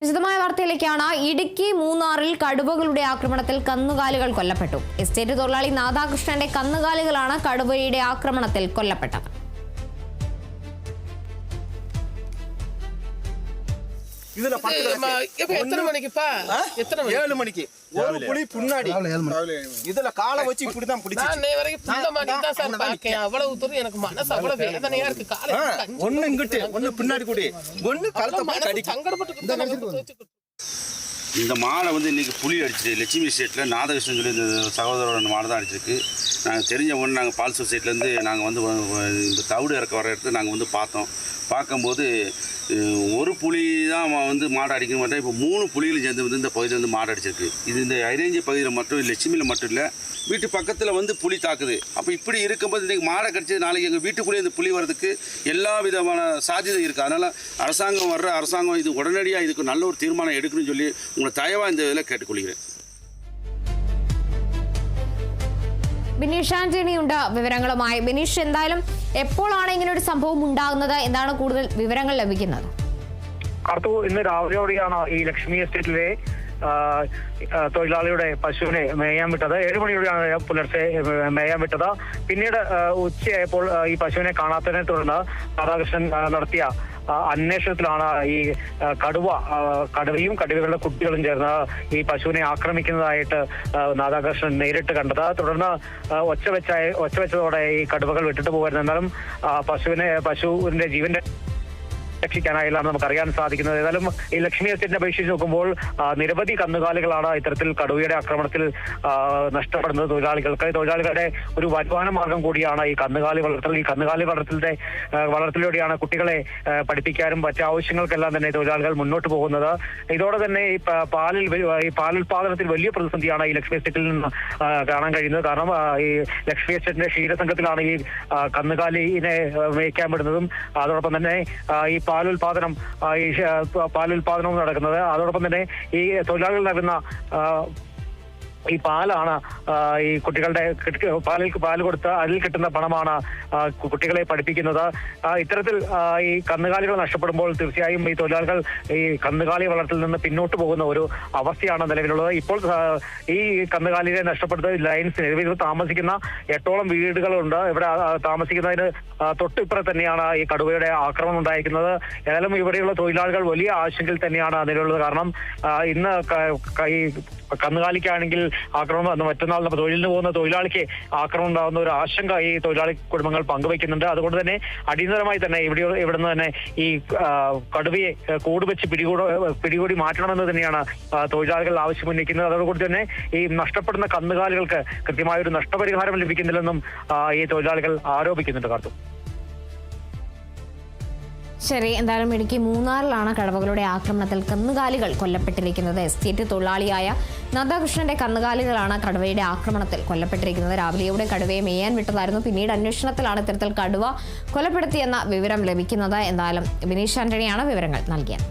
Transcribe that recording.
വിശദമായ വാർത്തയിലേക്കാണ്. ഇടുക്കി മൂന്നാറിൽ കടുവകളുടെ ആക്രമണത്തിൽ കന്നുകാലികൾ കൊല്ലപ്പെട്ടു. എസ്റ്റേറ്റ് തൊഴിലാളി നാദാകൃഷ്ണന്റെ കന്നുകാലികളാണ് കടുവയുടെ ആക്രമണത്തിൽ കൊല്ലപ്പെട്ടത്. எத்தனை மணிக்குப்பா? 7 மணிக்கு ஒரு புலி பின்னாடி இதுல காலை வச்சு இப்படிதான் பிடிச்சு நான் வரைக்கும் புள்ள மாதிரி தான் சார் பாக்கேன். அவ்வளவு தூரம் எனக்கு மனசு அவ்வளவு வேதனையா இருக்கு. காலை ஒண்ணு இங்கிட்டு ஒண்ணு பின்னாடி கூடி ஒண்ணு கழுத்தை போட்டு அடி சங்கடப்பட்டு இந்த மாடை வந்து இன்றைக்கி புலி அடிச்சிட்டு லட்சுமி ஸ்டேட்டில் நாதகிருஷ்ணன் சொல்லி இந்த சகோதரோட மாடை தான் அடிச்சிருக்கு. நாங்கள் தெரிஞ்ச ஒன்று நாங்கள் பால் சொசைட்டிலேருந்து நாங்கள் வந்து இந்த தவிடு இறக்க வர இடத்துல நாங்கள் வந்து பார்க்கும்போது ஒரு புலி தான் வந்து மாடை அடிக்க மாட்டோம். இப்போ 3 புலிகள் சேர்ந்து வந்து இந்த பகுதியில் வந்து மாடு அடிச்சிருக்கு. இது இந்த ஐரேஞ்சி பகுதியில் மட்டும் லட்சுமியில் மட்டும் இல்லை, வீட்டு பக்கத்தில் வந்து புலி தாக்குது. அப்போ இப்படி இருக்கும்போது இன்றைக்கி மாடை கடிச்சது நாளைக்கு எங்கள் வீட்டுக்குள்ளேயே இந்த புலி வர்றதுக்கு எல்லா விதமான சாத்தியதை இருக்குது. அதனால் அரசாங்கம் இது உடனடியாக இதுக்கு நல்ல ஒரு தீர்மானம் எடுக்கணும்னு சொல்லி உங்களை தயவாக இந்த இதில் കേട്ടുകൊള്ളുகிறேன். ബിനീഷ് ആന്റണിയുണ്ട് വിവരങ്ങളുമായി. ബിനീഷ്, എന്തായാലും എപ്പോഴാണ് ഇങ്ങനെ ഒരു സംഭവം ഉണ്ടാകുന്നത്? എന്താണ് കൂടുതൽ വിവരങ്ങൾ ലഭിക്കുന്നത്? ഇന്ന് രാവിലെയോടെയാണ് ഈ ലക്ഷ്മി എസ്റ്റേറ്റിലെ തൊഴിലാളിയുടെ പശുവിനെ മേയാൻ വിട്ടത്. 7 മണിയോടെയാണ് പുലർച്ചെ മേയാൻ വിട്ടത്. പിന്നീട് ഉച്ചയായപ്പോൾ ഈ പശുവിനെ കാണാത്തതിനെ തുടർന്ന് രാധാകൃഷ്ണൻ നടത്തിയ അന്വേഷണത്തിലാണ് ഈ കടുവയും കടുവകളുടെ കുട്ടികളും ചേർന്ന് ഈ പശുവിനെ ആക്രമിക്കുന്നതായിട്ട് രാധാകൃഷ്ണൻ നേരിട്ട് കണ്ടത്. തുടർന്ന് ഒച്ച വെച്ചതോടെ ഈ കടുവകൾ വിട്ടിട്ട് പോകുമായിരുന്നു. എന്നാലും പശുവിന്റെ ജീവന്റെ രക്ഷിക്കാനായില്ല നമുക്കറിയാൻ സാധിക്കുന്നത്. ഏതായാലും ഈ ലക്ഷ്മി എസ്റ്റേറ്റിനെ അപേക്ഷിച്ച് നോക്കുമ്പോൾ നിരവധി കന്നുകാലികളാണ് ഇത്തരത്തിൽ കടുവയുടെ ആക്രമണത്തിൽ നഷ്ടപ്പെടുന്നത്. തൊഴിലാളികളുടെ ഒരു വരുമാന മാർഗം കൂടിയാണ് ഈ കന്നുകാലി വളർത്തൽ. ഈ കന്നുകാലി വളർത്തലിലൂടെയാണ് കുട്ടികളെ പഠിപ്പിക്കാനും മറ്റു ആവശ്യങ്ങൾക്കെല്ലാം തന്നെ തൊഴിലാളികൾ മുന്നോട്ട് പോകുന്നത്. ഇതോടെ തന്നെ ഈ പാലുൽപാദനത്തിൽ വലിയ പ്രതിസന്ധിയാണ് ഈ ലക്ഷ്മി എസ്റ്റേറ്റിൽ നിന്ന് കാണാൻ കഴിയുന്നത്. കാരണം ഈ ലക്ഷ്മി എസ്റ്റേറ്റിന്റെ ക്ഷീരസംഘത്തിലാണ് ഈ കന്നുകാലിനെ മേയ്ക്കാൻ വിടുന്നതും അതോടൊപ്പം തന്നെ ഈ പാലുൽപാദനവും നടക്കുന്നത്. അതോടൊപ്പം തന്നെ ഈ തൊഴിലാളികൾ നൽകുന്ന ഈ പാലാണ് ഈ കുട്ടികളുടെ പാല് കൊടുത്ത് അതിൽ കിട്ടുന്ന പണമാണ് കുട്ടികളെ പഠിപ്പിക്കുന്നത്. ഇത്തരത്തിൽ ഈ കന്നുകാലികൾ നഷ്ടപ്പെടുമ്പോൾ തീർച്ചയായും ഈ തൊഴിലാളികൾ ഈ കന്നുകാലി വളർത്തൽ നിന്ന് പിന്നോട്ട് പോകുന്ന ഒരു അവസ്ഥയാണ് നിലവിലുള്ളത്. ഇപ്പോൾ ഈ കന്നുകാലിയെ നഷ്ടപ്പെടുന്നത് ലയൻസിന് ഇതിൽ താമസിക്കുന്ന 8ഓളം വീടുകളുണ്ട്. ഇവിടെ താമസിക്കുന്നതിന് തൊട്ടിപ്പുറം തന്നെയാണ് ഈ കടുവയുടെ ആക്രമണം ഉണ്ടായിരിക്കുന്നത്. ഏതായാലും ഇവിടെയുള്ള തൊഴിലാളികൾ വലിയ ആശങ്കയിൽ തന്നെയാണ് നിലവിലുള്ളത്. കാരണം ഇന്ന് ഈ കന്നുകാലിക്കാണെങ്കിൽ ആക്രമണം, മറ്റന്നാൾ തൊഴിലിന് പോകുന്ന തൊഴിലാളിക്ക് ആക്രമണം ഉണ്ടാകുന്ന ഒരു ആശങ്ക ഈ തൊഴിലാളി കുടുംബങ്ങൾ പങ്കുവയ്ക്കുന്നുണ്ട്. അതുകൊണ്ട് തന്നെ അടിയന്തരമായി തന്നെ ഇവിടുന്ന് തന്നെ ഈ കടുവയെ കൂടുവെച്ച് പിടികൂടി മാറ്റണമെന്ന് തന്നെയാണ് തൊഴിലാളികൾ ആവശ്യമുന്നയിക്കുന്നത്. അതോടുകൂടി തന്നെ ഈ നഷ്ടപ്പെടുന്ന കന്നുകാലികൾക്ക് കൃത്യമായ ഒരു നഷ്ടപരിഹാരം ലഭിക്കുന്നില്ലെന്നും ഈ തൊഴിലാളികൾ ആരോപിക്കുന്നുണ്ട്. കാർത്തു, ശരി, എന്തായാലും ഇടുക്കി മൂന്നാറിലാണ് കടുവകളുടെ ആക്രമണത്തിൽ കന്നുകാലികൾ കൊല്ലപ്പെട്ടിരിക്കുന്നത്. എസ്റ്റേറ്റ് തൊഴിലാളിയായ നാദാകൃഷ്ണന്റെ കന്നുകാലികളാണ് കടുവയുടെ ആക്രമണത്തിൽ കൊല്ലപ്പെട്ടിരിക്കുന്നത്. രാവിലെയോടെ കടുവയെ മേയാൻ വിട്ടതായിരുന്നു. പിന്നീട് അന്വേഷണത്തിലാണ് ഇത്തരത്തിൽ കടുവ കൊലപ്പെടുത്തിയെന്ന വിവരം ലഭിക്കുന്നത്. എന്തായാലും ബിനീഷ് ആന്റണിയാണ് വിവരങ്ങൾ നൽകിയത്.